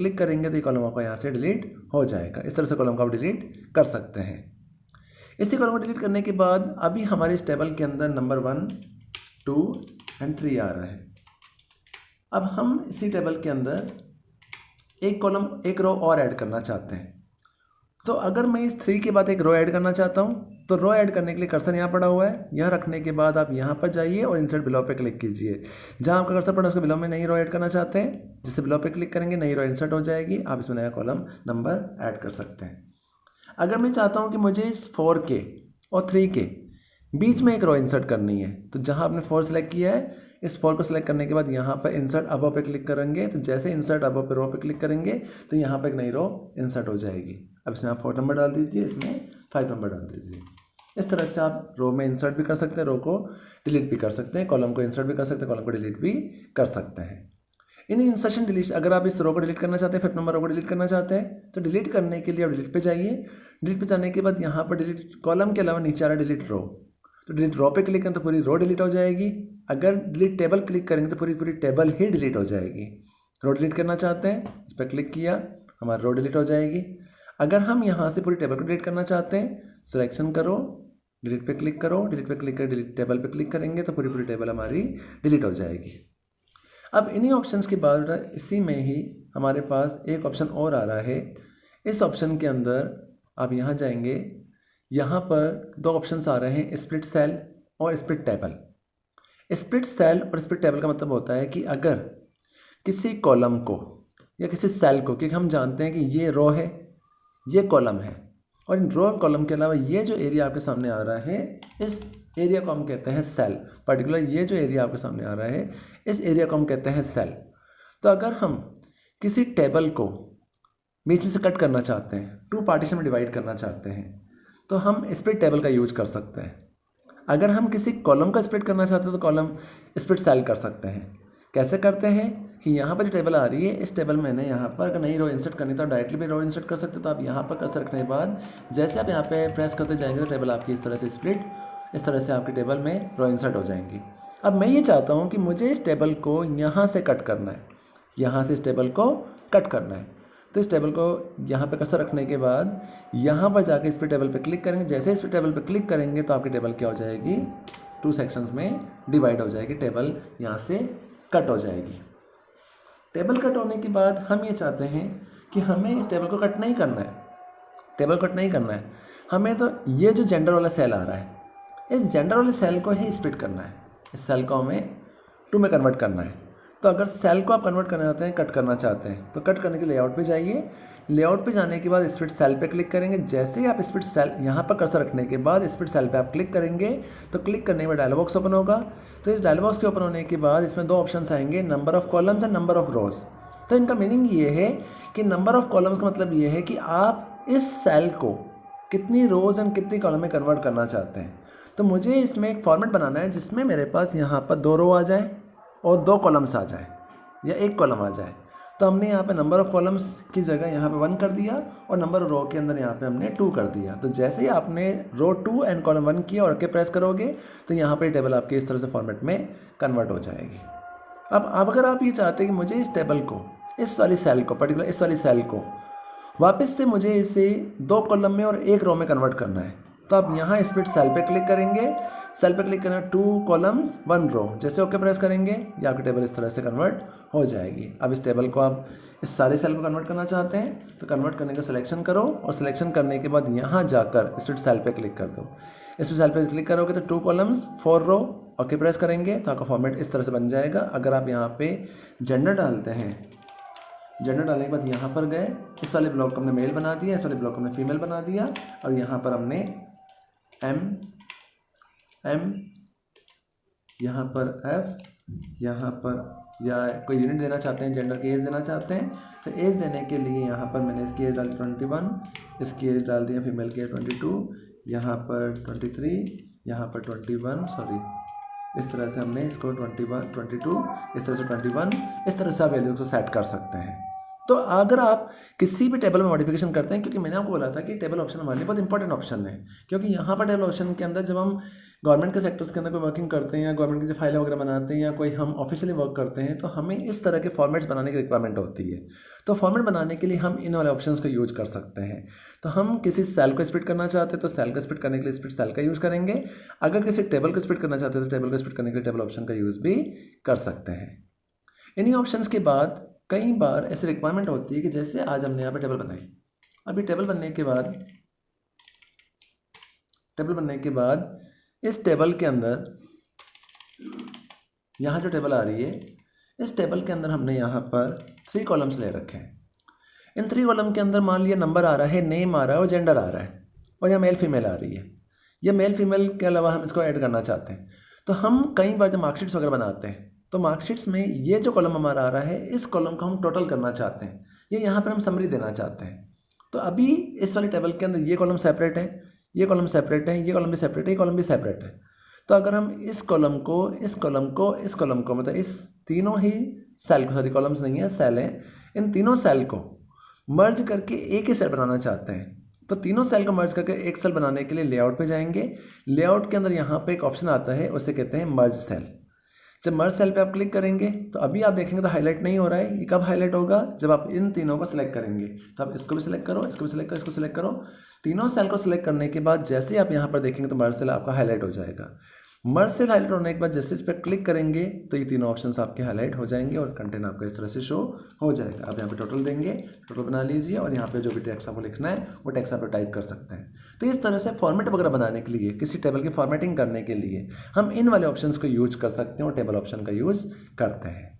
Click करेंगे तो ये कॉलम आपका यहाँ से डिलीट हो जाएगा। इस तरह से कॉलम को आप डिलीट कर सकते हैं। इसी कॉलम को डिलीट करने के बाद अभी हमारे इस टेबल के अंदर नंबर 1, 2 एंड 3 आ रहा है। अब हम इसी टेबल के अंदर एक कॉलम, एक रो और ऐड करना चाहते हैं। तो अगर मैं इस 3 के बाद एक रो ऐड करना चाहता हूँ तो रो ऐड करने के लिए कर्सर यहाँ पड़ा हुआ है। यहाँ रखने के बाद आप यहाँ पर जाइए और इंसर्ट बिलो पे क्लिक कीजिए। जहाँ आपका कर्सर पड़ा उसके बिलो में नई रो ऐड करना चाहते हैं, जिससे बिलो पे क्लिक करेंगे नई रो इंसर्ट हो जाएगी। आप इसमें नया कॉलम नंबर ऐड कर सकते हैं। अगर मैं चाहता हूँ कि मुझे इस 4 के और 3 के बीच में एक रो इंसर्ट करनी है, तो जहाँ आपने 4 सेलेक्ट किया है, इस 4 को सेलेक्ट करने के बाद यहाँ पर इंसर्ट अबव पे क्लिक करेंगे। तो जैसे इंसर्ट अबव पे रो पे क्लिक करेंगे तो यहाँ पर एक नई रो इंसर्ट हो जाएगी। अब इसमें आप 4 नंबर डाल दीजिए, इसमें 5 नंबर डाल दीजिए। इस तरह से आप रो में इंसर्ट भी कर सकते हैं, रो को डिलीट भी कर सकते हैं, कॉलम को इंसर्ट भी कर सकते हैं, कॉलम को डिलीट भी कर सकते हैं। इन इंसर्शन डिलीट, अगर आप इस रो को डिलीट करना चाहते हैं, 5 नंबर रो को डिलीट करना चाहते हैं, तो डिलीट करने के लिए आप डिलीट पे जाइए। डिलीट पे जाने के बाद यहाँ पर डिलीट कॉलम के अलावा नीचे आ रहा है डिलीट रो, तो डिलीट रो पे क्लिक करें तो पूरी रो डिलीट हो जाएगी। अगर डिलीट टेबल क्लिक करेंगे तो पूरी टेबल ही डिलीट हो जाएगी। रो डिलीट करना चाहते हैं, इस पर क्लिक किया, हमारी रो डिलीट हो जाएगी। अगर हम यहाँ से पूरी टेबल को डिलीट करना चाहते हैं, सिलेक्शन करो, डिलीट पे क्लिक करो, डिलीट पे क्लिक कर डिलीट टेबल पे क्लिक करेंगे तो पूरी टेबल हमारी डिलीट हो जाएगी। अब इन्हीं ऑप्शंस के बाद इसी में ही हमारे पास एक ऑप्शन और आ रहा है। इस ऑप्शन के अंदर आप यहाँ जाएंगे, यहाँ पर 2 ऑप्शंस आ रहे हैं, स्प्लिट सेल और स्प्लिट टेबल। स्प्लिट सेल और स्प्लिट टेबल का मतलब होता है कि अगर किसी कॉलम को या किसी सेल को, क्योंकि हम जानते हैं कि ये रो है, ये कॉलम है, और इन रो कॉलम के अलावा ये जो एरिया आपके सामने आ रहा है, इस एरिया को हम कहते हैं सेल। पर्टिकुलर ये जो एरिया आपके सामने आ रहा है, इस एरिया को हम कहते हैं सेल। तो अगर हम किसी टेबल को बीच में से कट करना चाहते हैं, 2 पार्टीशन में डिवाइड करना चाहते हैं, तो हम स्प्लिट टेबल का यूज कर सकते हैं। अगर हम किसी कॉलम का स्प्लिट करना चाहते हैं तो कॉलम स्प्लिट सेल कर सकते हैं। कैसे करते हैं कि यहाँ पर जो टेबल आ रही है, इस टेबल में मैंने यहाँ पर अगर नई रो इंसर्ट करनी तो डायरेक्टली भी रो इंसर्ट कर सकते हैं। तो आप यहाँ पर कर्सर रखने के बाद जैसे आप यहाँ पे प्रेस करते जाएंगे तो टेबल आपकी इस तरह से स्प्लिट, इस तरह से आपकी टेबल में रो इंसर्ट हो जाएंगी। अब मैं ये चाहता हूँ कि मुझे इस टेबल को यहाँ से कट करना है, यहाँ से इस टेबल को कट करना है। तो इस टेबल को यहाँ पे कर्सर रखने के बाद यहाँ पर जाके इस पर टेबल पे क्लिक करेंगे। जैसे इस पर टेबल पे क्लिक करेंगे तो आपकी टेबल क्या हो जाएगी, 2 सेक्शंस में डिवाइड हो जाएगी। टेबल यहाँ से कट हो जाएगी। टेबल कट होने के बाद हम ये चाहते हैं कि हमें इस टेबल को कट नहीं करना है, टेबल कट नहीं करना है हमें, तो ये जो जेंडर वाला सेल आ रहा है, इस जेंडर वाले सेल को ही स्प्लिट करना है। इस सेल को हमें 2 में कन्वर्ट करना है। तो अगर सेल को आप कन्वर्ट करना चाहते हैं, कट करना चाहते हैं, तो कट करने के लेआउट पे जाइए। लेआउट पे जाने के बाद स्प्लिट सेल पे क्लिक करेंगे। जैसे ही आप स्प्लिट सेल यहाँ पर कर्सर रखने के बाद स्प्लिट सेल पे आप क्लिक करेंगे तो क्लिक करने के बाद डायलॉग बॉक्स ओपन होगा। तो इस डायलॉग बॉक्स के ओपन होने के बाद इसमें 2 ऑप्शंस आएंगे, number of columns and number of रोज। तो इनका मीनिंग ये है कि नंबर ऑफ कॉलम्स का मतलब ये है कि आप इस सेल को कितनी रोज एंड कितनी कॉलम में कन्वर्ट करना चाहते हैं। तो मुझे इसमें एक फॉर्मेट बनाना है जिसमें मेरे पास यहाँ पर 2 रो आ जाए और 2 कॉलम्स आ जाए या 1 कॉलम आ जाए। तो हमने यहाँ पे नंबर ऑफ़ कॉलम्स की जगह यहाँ पे 1 कर दिया और नंबर रो के अंदर यहाँ पे हमने 2 कर दिया। तो जैसे ही आपने रो 2 एंड कॉलम 1 किया और ओके प्रेस करोगे तो यहाँ पे टेबल आपकी इस तरह से फॉर्मेट में कन्वर्ट हो जाएगी। अब अगर आप ये चाहते हैं कि मुझे इस टेबल को, इस वाली सेल को, पर्टिकुलर इस वाली सेल को वापस से मुझे इसे 2 कॉलम में और 1 रो में कन्वर्ट करना है, तो आप यहाँ स्प्लिट सेल पे क्लिक करेंगे। सेल पे क्लिक करना, 2 कॉलम्स 1 रो, जैसे ओके प्रेस करेंगे ये आपकी टेबल इस तरह से कन्वर्ट हो जाएगी। अब इस टेबल को आप इस सारे सेल को कन्वर्ट करना चाहते हैं तो कन्वर्ट करने का सिलेक्शन करो और सिलेक्शन करने के बाद यहाँ जाकर स्प्लिट सेल पे क्लिक कर दो। स्प्लिट सेल पे क्लिक करोगे तो 2 कॉलम्स 4 रो, ओके प्रेस करेंगे तो आपका फॉर्मेट इस तरह से बन जाएगा। अगर आप यहाँ पे जेंडर डालते हैं, जेंडर डालने के बाद यहाँ पर गए, इस वाले ब्लॉक को हमने मेल बना दिया, इस वाले ब्लॉक को हमने फीमेल बना दिया और यहाँ पर हमने एम, यहाँ पर एफ, यहाँ पर या कोई यूनिट देना चाहते हैं, जेंडर की एज देना चाहते हैं तो एज देने के लिए यहाँ पर मैंने इसकी एज डाल दी 21, इसकी एज डाल दिया फीमेल की 22, यहाँ पर 23, यहाँ पर 21, सॉरी इस तरह से हमने इसको 21, 22, इस तरह से 21, इस तरह से आप वैल्यू को सेट कर सकते हैं। तो अगर आप किसी भी टेबल में मॉडिफिकेशन करते हैं, क्योंकि मैंने आपको बोला था कि टेबल ऑप्शन हमारे लिए बहुत इंपॉर्टेंट ऑप्शन है, क्योंकि यहाँ पर टेबल ऑप्शन के अंदर जब हम गवर्नमेंट के सेक्टर्स के अंदर कोई वर्किंग करते हैं या गवर्नमेंट की जो फाइलें वगैरह बनाते हैं या कोई हम ऑफिशियली वर्क करते हैं तो हमें इस तरह के फॉर्मेट्स बनाने की रिक्वायरमेंट होती है। तो फॉर्मेट बनाने के लिए हम इन वाले ऑप्शंस को यूज कर सकते हैं। तो हम किसी सेल को स्प्लिट करना चाहते हैं तो सेल को स्प्लिट करने के लिए स्प्लिट सेल का यूज़ करेंगे। अगर किसी टेबल को स्प्लिट करना चाहते हैं तो टेबल को स्प्लिट करने के लिए टेबल ऑप्शन का यूज़ भी कर सकते हैं। इन्हीं ऑप्शंस के बाद कई बार ऐसी रिक्वायरमेंट होती है कि जैसे आज हमने यहाँ पर टेबल बनाई, अभी टेबल बनने के बाद इस टेबल के अंदर यहाँ जो टेबल आ रही है, इस टेबल के अंदर हमने यहाँ पर 3 कॉलम्स ले रखे हैं। इन 3 कॉलम के अंदर मान लिया नंबर आ रहा है, नेम आ रहा है और जेंडर आ रहा है और यहाँ मेल फीमेल आ रही है। ये मेल फीमेल के अलावा हम इसको ऐड करना चाहते हैं। तो हम कई बार जब मार्कशीट्स वगैरह बनाते हैं तो मार्कशीट्स में ये जो कॉलम हमारा आ रहा है, इस कॉलम को हम टोटल करना चाहते हैं, ये यहाँ पर हम समरी देना चाहते हैं। तो अभी इस वाले टेबल के अंदर ये कॉलम सेपरेट है, ये कॉलम सेपरेट है, ये कॉलम भी सेपरेट है, ये कॉलम भी सेपरेट है। तो अगर हम इस कॉलम को मतलब इस तीनों ही सेल को, सॉरी कॉलम्स नहीं है सेल है, इन तीनों सेल को मर्ज करके एक ही सेल बनाना चाहते हैं तो तीनों सेल को मर्ज करके एक सेल बनाने के लिए लेआउट पे जाएंगे। लेआउट के अंदर यहाँ पे एक ऑप्शन आता है, उसे कहते हैं मर्ज सेल। जब मर्ज सेल पे आप क्लिक करेंगे तो अभी आप देखेंगे तो हाईलाइट नहीं हो रहा है। ये कब हाईलाइट होगा? जब आप इन तीनों को सिलेक्ट करेंगे। तो आप इसको भी सिलेक्ट करो, इसको भी सिलेक्ट करो, इसको सिलेक्ट करो। तीनों सेल को सिलेक्ट करने के बाद जैसे आप यहाँ पर देखेंगे तो मर्ज सेल आपका हाईलाइट हो जाएगा। मर्ज सेल हाईलाइट होने के बाद जैसे इस पर क्लिक करेंगे तो ये तीनों ऑप्शंस आपके हाईलाइट हो जाएंगे और कंटेंट आपका इस तरह से शो हो जाएगा। आप यहाँ पे टोटल देंगे, टोटल बना लीजिए और यहाँ पे जो भी टेक्स्ट आपको लिखना है वो टेक्स्ट आप टाइप कर सकते हैं। तो इस तरह से फॉर्मेट वगैरह बनाने के लिए, किसी टेबल की फॉर्मेटिंग करने के लिए हम इन वाले ऑप्शंस को यूज कर सकते हैं और टेबल ऑप्शन का यूज करते हैं।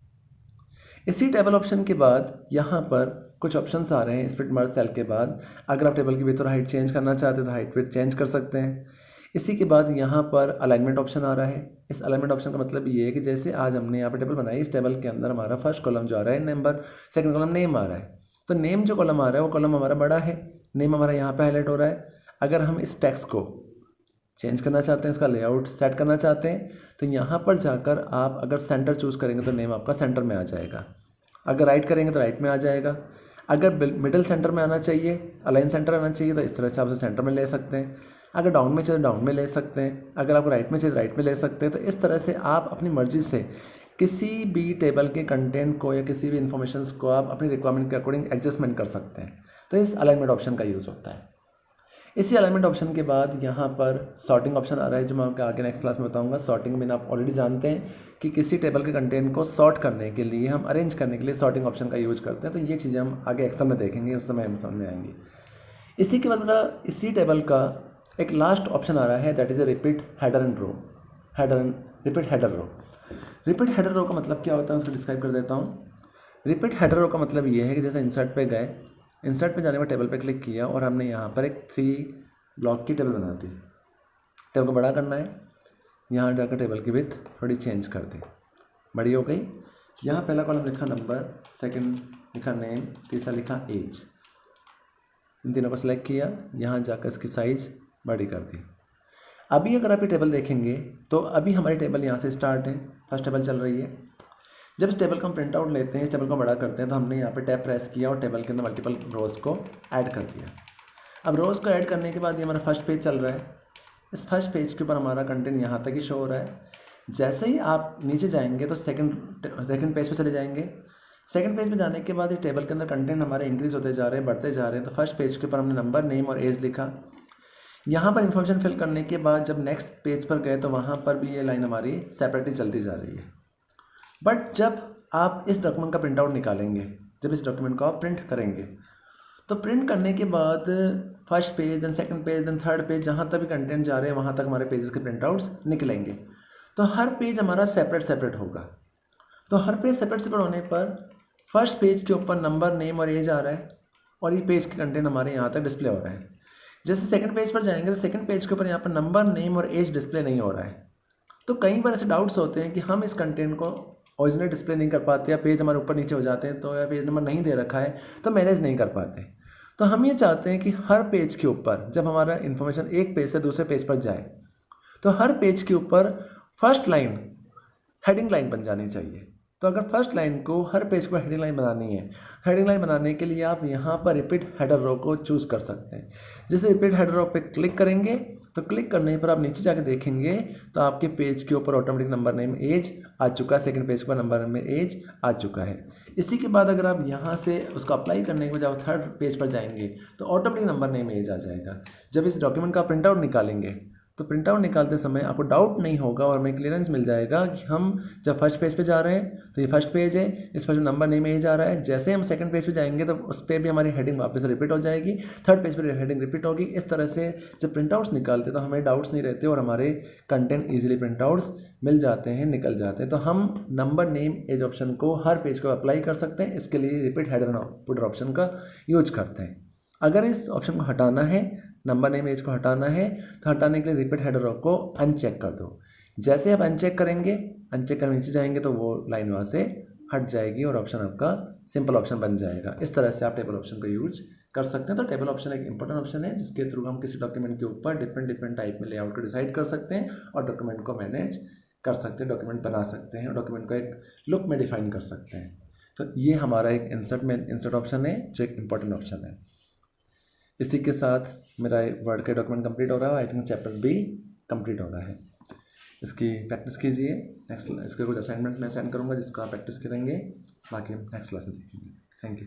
इसी टेबल ऑप्शन के बाद यहाँ पर कुछ ऑप्शंस आ रहे हैं स्प्लिट मर्ज सेल के बाद। अगर आप टेबल की विड्थ और हाइट चेंज करना चाहते हैं तो हाइट विड्थ चेंज कर सकते हैं। इसी के बाद यहाँ पर अलाइनमेंट ऑप्शन आ रहा है। इस अलाइनमेंट ऑप्शन का मतलब ये है कि जैसे आज हमने यहाँ पर टेबल बनाई, इस टेबल के अंदर हमारा फर्स्ट कॉलम जो आ रहा है नंबर, सेकंड कॉलम नेम आ रहा है। तो नेम जो कॉलम आ रहा है वो कॉलम हमारा बड़ा है, नेम हमारा यहाँ पे हाईलाइट हो रहा है। अगर हम इस टेक्स्ट को चेंज करना चाहते हैं, इसका लेआउट सेट करना चाहते हैं तो यहाँ पर जाकर आप अगर सेंटर चूज़ करेंगे तो नेम आपका सेंटर में आ जाएगा। अगर राइट करेंगे तो राइट में आ जाएगा। अगर मिडिल सेंटर में आना चाहिए, अलाइन सेंटर आना चाहिए तो इस तरह से आप सेंटर में ले सकते हैं। अगर डाउन में चाहिए तो डाउन में ले सकते हैं। अगर आपको राइट में चाहिए तो राइट में ले सकते हैं। तो इस तरह से आप अपनी मर्जी से किसी भी टेबल के कंटेंट को या किसी भी इंफॉर्मेशन को आप अपनी रिक्वायरमेंट के अकॉर्डिंग एडजस्टमेंट कर सकते हैं। तो इस अलाइनमेंट ऑप्शन का यूज़ होता है। इसी अलाइनमेंट ऑप्शन के बाद यहाँ पर सॉर्टिंग ऑप्शन आ रहा है, जो मैं आपको आगे नेक्स्ट क्लास में बताऊंगा। सॉर्टिंग में आप ऑलरेडी जानते हैं कि किसी टेबल के कंटेंट को सॉर्ट करने के लिए, हम अरेंज करने के लिए सॉर्टिंग ऑप्शन का यूज़ करते हैं। तो ये चीज़ें हम आगे एक्सेल में देखेंगे, उस समय हम समझ में आएंगी। इसी के बाद मेरा इसी टेबल का एक लास्ट ऑप्शन आ रहा है, that is a repeat header and row. Repeat header row. Repeat header row का मतलब क्या होता है उसको डिस्क्राइब कर देता हूँ। रिपीट हेडर रो का मतलब ये है कि जैसे इंसर्ट पे गए, इंसर्ट पे जाने पर टेबल पे क्लिक किया और हमने यहाँ पर एक 3 ब्लॉक की टेबल बना दी। टेबल को बड़ा करना है, यहाँ जाकर टेबल की विड्थ थोड़ी चेंज कर दी, बड़ी हो गई। यहाँ पहला कॉलम लिखा नंबर, सेकंड लिखा नेम, तीसरा लिखा एज। इन तीनों को सिलेक्ट किया, यहाँ जाकर इसकी साइज़ बड़ी कर दी। अभी अगर आप ये टेबल देखेंगे तो अभी हमारी टेबल यहाँ से स्टार्ट है, फर्स्ट टेबल चल रही है। जब इस टेबल का हम प्रिंट आउट लेते हैं, इस टेबल को बड़ा करते हैं तो हमने यहाँ पे टैब प्रेस किया और टेबल के अंदर मल्टीपल रोज़ को ऐड कर दिया। अब रोज़ को ऐड करने के बाद ये हमारा फर्स्ट पेज चल रहा है। इस फर्स्ट पेज के ऊपर हमारा कंटेंट यहाँ तक ही शो हो रहा है। जैसे ही आप नीचे जाएंगे तो सेकंड पेज पे चले जाएंगे। सेकंड पेज पे जाने के बाद ये टेबल के अंदर कंटेंट हमारे इंक्रीज होते जा रहे हैं, बढ़ते जा रहे हैं। तो फर्स्ट पेज के ऊपर हमने नंबर, नेम और एज लिखा। यहाँ पर इन्फॉर्मेशन फिल करने के बाद जब नेक्स्ट पेज पर गए तो वहाँ पर भी ये लाइन हमारी सेपरेटली चलती जा रही है। बट जब आप इस डॉक्यूमेंट का प्रिंट आउट निकालेंगे, जब इस डॉक्यूमेंट को आप प्रिंट करेंगे तो प्रिंट करने के बाद first page, then second page, then third page, जहाँ तक भी कंटेंट जा रहे हैं वहाँ तक हमारे पेजेस के प्रिंट आउट्स निकलेंगे। तो हर पेज हमारा सेपरेट होगा। तो हर पेज सेपरेट होने पर फर्स्ट पेज के ऊपर नंबर, नेम और एज आ रहा है और ये पेज के कंटेंट हमारे यहाँ तक डिस्प्ले हो रहे हैं। जैसे सेकंड पेज पर जाएंगे तो सेकंड पेज के ऊपर यहाँ पर नंबर, नेम और एज डिस्प्ले नहीं हो रहा है। तो कई बार ऐसे डाउट्स होते हैं कि हम इस कंटेंट को ओरिजिनल डिस्प्ले नहीं कर पाते, या पेज हमारे ऊपर नीचे हो जाते हैं तो, या पेज नंबर नहीं दे रखा है तो मैनेज नहीं कर पाते। तो हम ये चाहते हैं कि हर पेज के ऊपर जब हमारा इन्फॉर्मेशन एक पेज से दूसरे पेज पर जाए तो हर पेज के ऊपर फर्स्ट लाइन हेडिंग लाइन बन जानी चाहिए। तो अगर फर्स्ट लाइन को हर पेज पर हेडिंग लाइन बनानी है, हेडिंग लाइन बनाने के लिए आप यहाँ पर रिपीट हेडर रो को चूज़ कर सकते हैं। जैसे रिपीट हेडर रो पे क्लिक करेंगे तो क्लिक करने पर आप नीचे जाके देखेंगे तो आपके पेज के ऊपर ऑटोमेटिक नंबर नेम एज आ चुका है, सेकंड पेज पर नंबर नेम एज आ चुका है। इसी के बाद अगर आप यहाँ से उसको अप्लाई करने के बाद जब थर्ड पेज पर जाएंगे तो ऑटोमेटिक नंबर नेम एज आ जाएगा। जब इस डॉक्यूमेंट का प्रिंट आउट निकालेंगे तो प्रिंट आउट निकालते समय आपको डाउट नहीं होगा और हमें क्लियरेंस मिल जाएगा कि हम जब फर्स्ट पेज पे जा रहे हैं तो ये फर्स्ट पेज है, इस पर जो नंबर नेम एज आ रहा है। जैसे हम सेकंड पेज पे जाएंगे तो उस पर भी हमारी हेडिंग वापस रिपीट हो जाएगी, थर्ड पेज पर हेडिंग रिपीट होगी। इस तरह से जब प्रिंट आउट्स निकालते तो हमें डाउट्स नहीं रहते और हमारे कंटेंट ईजिली प्रिंट आउट्स मिल जाते हैं, निकल जाते हैं। तो हम नंबर नेम एज ऑप्शन को हर पेज को अप्लाई कर सकते हैं। इसके लिए रिपीट हेडर फुटर ऑप्शन का यूज करते हैं। अगर इस ऑप्शन को हटाना है, नंबर नेम एज को हटाना है, तो हटाने के लिए रिपीट हेडर को अनचेक कर दो। जैसे आप अनचेक करेंगे, अनचेक करने नीचे जाएंगे तो वो लाइन वहाँ से हट जाएगी और ऑप्शन आपका सिंपल ऑप्शन बन जाएगा। इस तरह से आप टेबल ऑप्शन का यूज कर सकते हैं। तो टेबल ऑप्शन एक इंपॉर्टेंट ऑप्शन है जिसके थ्रू हम किसी डॉक्यूमेंट के ऊपर डिफरेंट टाइप में लेआउट को डिसाइड कर सकते हैं और डॉक्यूमेंट को मैनेज कर सकते हैं, डॉक्यूमेंट बना सकते हैं और डॉक्यूमेंट को एक लुक में डिफाइन कर सकते हैं। तो ये हमारा एक इंसर्ट ऑप्शन है जो एक इंपॉर्टेंट ऑप्शन है। इसी के साथ मेरा वर्ड का डॉक्यूमेंट कंप्लीट हो रहा है। आई थिंक चैप्टर भी कंप्लीट हो रहा है। इसकी प्रैक्टिस कीजिए। नेक्स्ट इसके कुछ असाइनमेंट मैं सेंड करूँगा जिसको आप प्रैक्टिस करेंगे, बाकी नेक्स्ट क्लास में देखेंगे। Thank you.